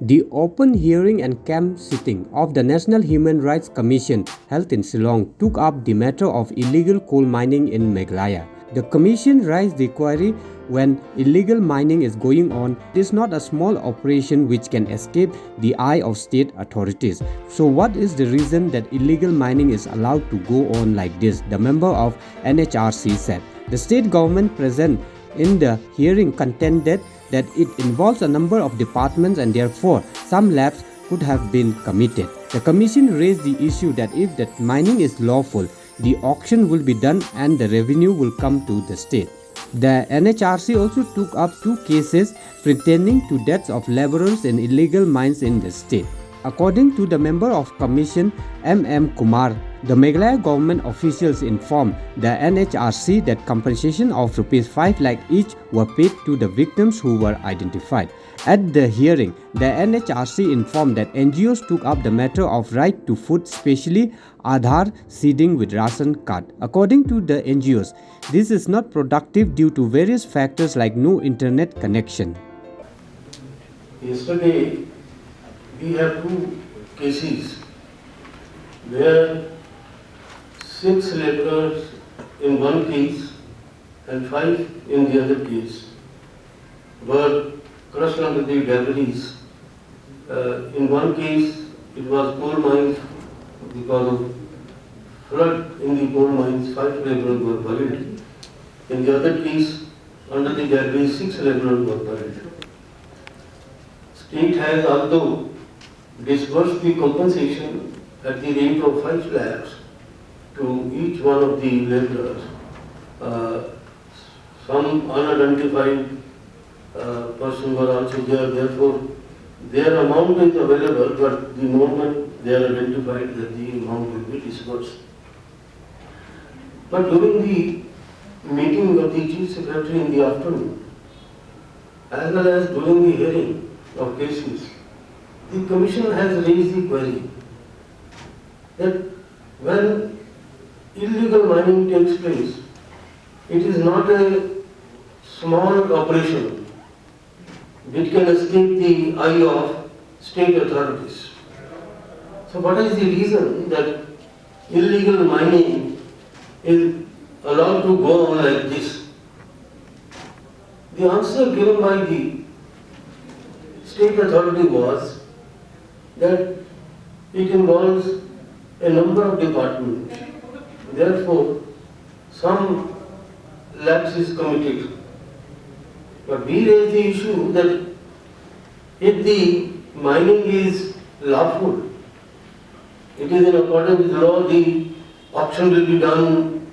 The open hearing and camp sitting of the National Human Rights Commission held in Shillong took up the matter of illegal coal mining in Meghalaya. The commission raised the query when illegal mining is going on, it is not a small operation which can escape the eye of state authorities. So what is the reason that illegal mining is allowed to go on like this? The member of NHRC said. The state government present in the hearing contended that it involves a number of departments and therefore some lapses could have been committed. The commission raised the issue that if that mining is lawful, the auction will be done and the revenue will come to the state. The NHRC also took up 2 cases pertaining to deaths of laborers in illegal mines in the state. According to the member of commission M.M. Kumar, the Meghalaya government officials informed the NHRC that compensation of Rs 5 lakh each were paid to the victims who were identified. At the hearing, the NHRC informed that NGOs took up the matter of right to food, especially Aadhaar seeding with ration card. According to the NGOs, this is not productive due to various factors like no internet connection. Yesterday, we have 2 cases where 6 laborers in one case and 5 in the other case were crushed under the debris. In one case, it was coal mines because of flood in the coal mines, 5 laborers were buried. In the other case, under the debris, 6 laborers were buried. State has also disbursed the compensation at the rate of 5 lakhs to each one of the laborers. Some unidentified person were also there, therefore their amount is available, but the moment they are identified that the amount will be disbursed. But during the meeting of the Chief Secretary in the afternoon, as well as during the hearing of cases, the Commission has raised the query that when illegal mining takes place, it is not a small operation which can escape the eye of state authorities. So what is the reason that illegal mining is allowed to go on like this? The answer given by the state authority was that it involves a number of departments. Therefore, some lapse is committed. But we raise the issue that if the mining is lawful, it is in accordance with law, the auction will be done,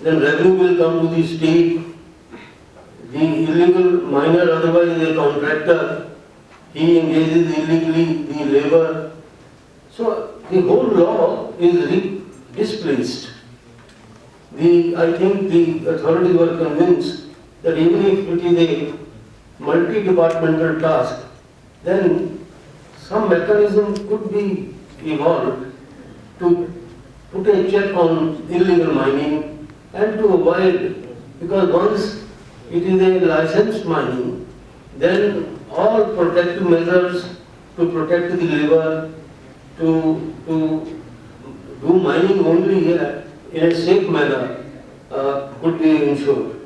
then revenue will come to the state. The illegal miner, otherwise a contractor, he engages illegally the labor. So the whole law is displaced. I think the authorities were convinced that even if it is a multi-departmental task, then some mechanism could be evolved to put a check on illegal mining and to avoid, because once it is a licensed mining, then all protective measures to protect the labor, to do mining only in a safe manner could be ensured.